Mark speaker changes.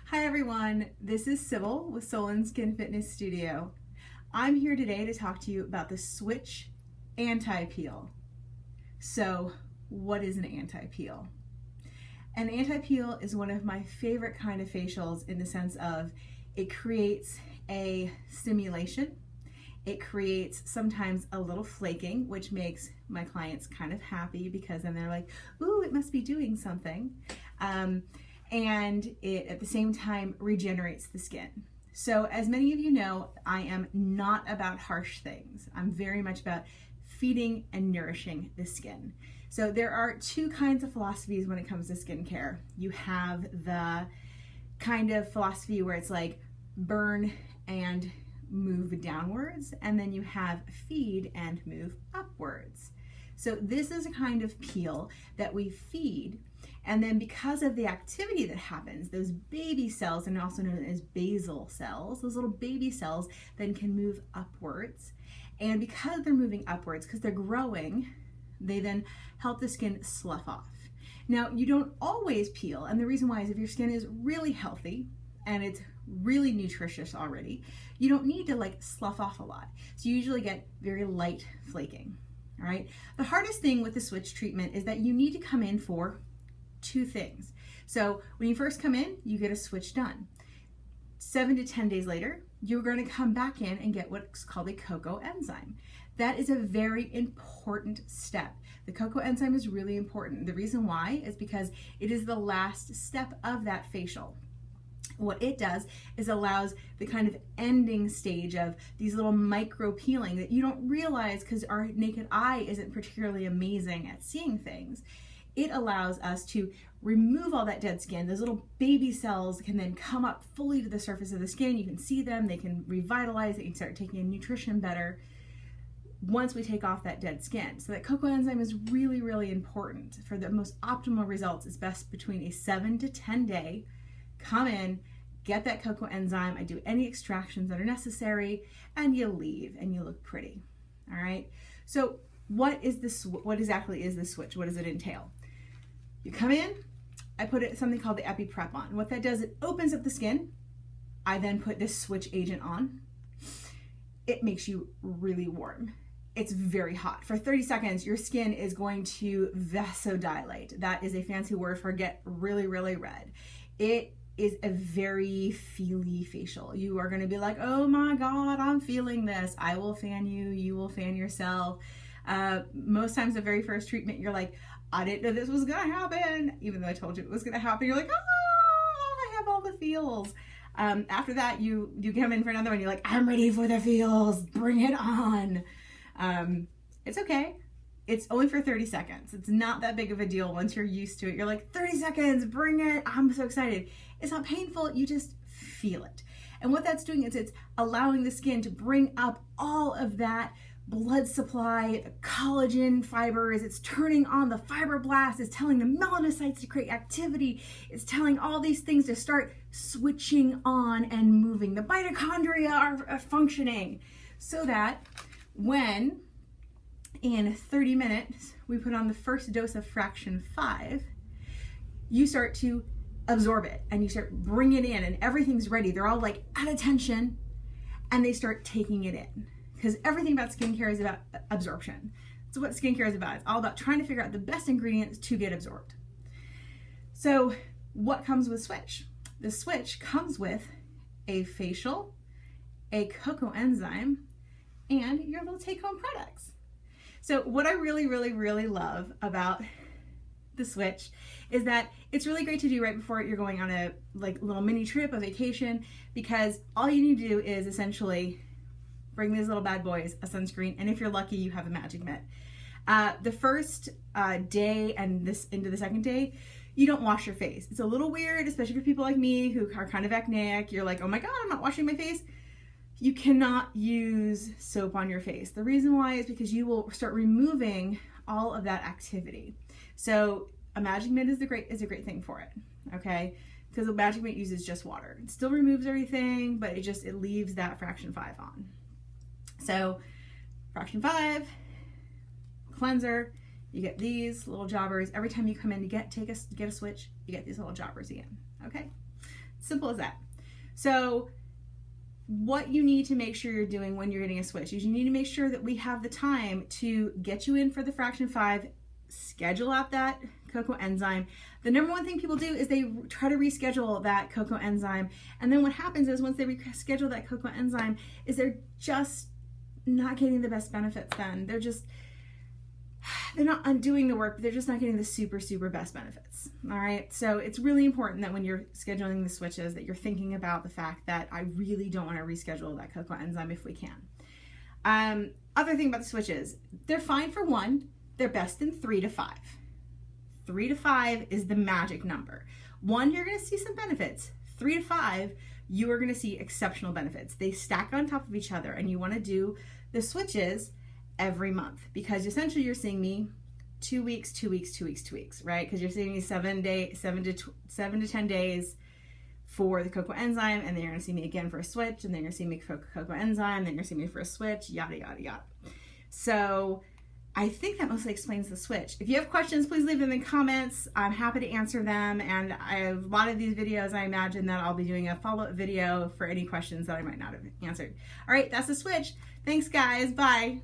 Speaker 1: Hi everyone, this is Sybil with Soul & Skin Fitness Studio. I'm here today to talk to you about the Switch Anti-Peel. So, what is an anti-peel? An anti-peel is one of my favorite kind of facials in the sense of it creates a stimulation. It creates sometimes a little flaking, which makes my clients kind of happy because then they're like, ooh, it must be doing something. And it at the same time regenerates the skin. So as many of you know, I am not about harsh things. I'm very much about feeding and nourishing the skin. So there are two kinds of philosophies when it comes to skincare. You have the kind of philosophy where it's like burn and move downwards, and then you have feed and move upwards. So this is a kind of peel that we feed, and then because of the activity that happens, those baby cells, and also known as basal cells, those little baby cells then can move upwards. And because they're moving upwards, because they're growing, they then help the skin slough off. Now, you don't always peel, and the reason why is if your skin is really healthy and it's really nutritious already, you don't need to like slough off a lot. So you usually get very light flaking, all right? The hardest thing with the switch treatment is that you need to come in for two things. So when you first come in, you get a switch done. 7 to 10 days later, you're going to come back in and get what's called a cocoa enzyme. That is a very important step. The cocoa enzyme is really important. The reason why is because it is the last step of that facial. What it does is allows the kind of ending stage of these little micro peeling that you don't realize because our naked eye isn't particularly amazing at seeing things. It allows us to remove all that dead skin. Those little baby cells can then come up fully to the surface of the skin. You can see them, they can revitalize, they can start taking in nutrition better once we take off that dead skin. So that cocoa enzyme is really, really important. For the most optimal results, it's best between a 7 to 10 day. Come in, get that cocoa enzyme, I do any extractions that are necessary, and you leave and you look pretty. All right. So what exactly is this switch? What does it entail? You come in, I put something called the Epi Prep on. What that does, it opens up the skin. I then put this switch agent on. It makes you really warm. It's very hot. For 30 seconds, your skin is going to vasodilate. That is a fancy word for get really, really red. It is a very feely facial. You are going to be like, oh my God, I'm feeling this. I will fan you, you will fan yourself. Most times the very first treatment, you're like, I didn't know this was gonna happen. Even though I told you it was gonna happen, you're like, oh, I have all the feels. After that, you come in for another one, you're like, I'm ready for the feels, bring it on. It's okay. It's only for 30 seconds. It's not that big of a deal once you're used to it. You're like, 30 seconds, bring it. I'm so excited. It's not painful, you just feel it. And what that's doing is it's allowing the skin to bring up all of that blood supply, collagen fibers. It's turning on the fibroblasts. It's telling the melanocytes to create activity. It's telling all these things to start switching on and moving. The mitochondria are functioning so that when in 30 minutes we put on the first dose of fraction 5, you start to absorb it and you start bringing it in and everything's ready. They're all like at attention and they start taking it in. Because everything about skincare is about absorption. That's what skincare is about. It's all about trying to figure out the best ingredients to get absorbed. So what comes with Switch? The Switch comes with a facial, a cocoa enzyme, and your little take-home products. So what I really, really, really love about the Switch is that it's really great to do right before you're going on a little mini trip, a vacation, because all you need to do is essentially bring these little bad boys a sunscreen, and if you're lucky, you have a magic mitt. The first day and into the second day, you don't wash your face. It's a little weird, especially for people like me who are kind of acneic. You're like, oh my God, I'm not washing my face. You cannot use soap on your face. The reason why is because you will start removing all of that activity. So a magic mitt is a great thing for it, okay? Because the magic mitt uses just water. It still removes everything, but it leaves that fraction 5 on. So fraction 5, cleanser, you get these little jobbers. Every time you come in to get a switch, you get these little jobbers again, okay? Simple as that. So what you need to make sure you're doing when you're getting a switch is you need to make sure that we have the time to get you in for the fraction 5, schedule out that cocoa enzyme. The number one thing people do is they try to reschedule that cocoa enzyme, and then what happens is once they reschedule that cocoa enzyme is they're just not getting the best benefits then. They're not undoing the work, but they're just not getting the super best benefits. All right, so it's really important that when you're scheduling the switches that you're thinking about the fact that I really don't want to reschedule that cocoa enzyme if we can. Other thing about the switches, they're fine for 1, they're best in 3 to 5. 3 to 5 is the magic number. 1, you're going to see some benefits. 3 to 5, you are going to see exceptional benefits. They stack on top of each other, and you want to do the switches every month, because essentially you're seeing me 2 weeks, 2 weeks, 2 weeks, 2 weeks, right? Because you're seeing me 7 to 10 days for the cocoa enzyme, and then you're going to see me again for a switch, and then you're going to see me for cocoa enzyme, then you're going to see me for a switch, yada yada yada. So I think that mostly explains the switch. If you have questions, please leave them in the comments. I'm happy to answer them, and a lot of these videos, I imagine that I'll be doing a follow-up video for any questions that I might not have answered. All right, that's the switch. Thanks guys, bye.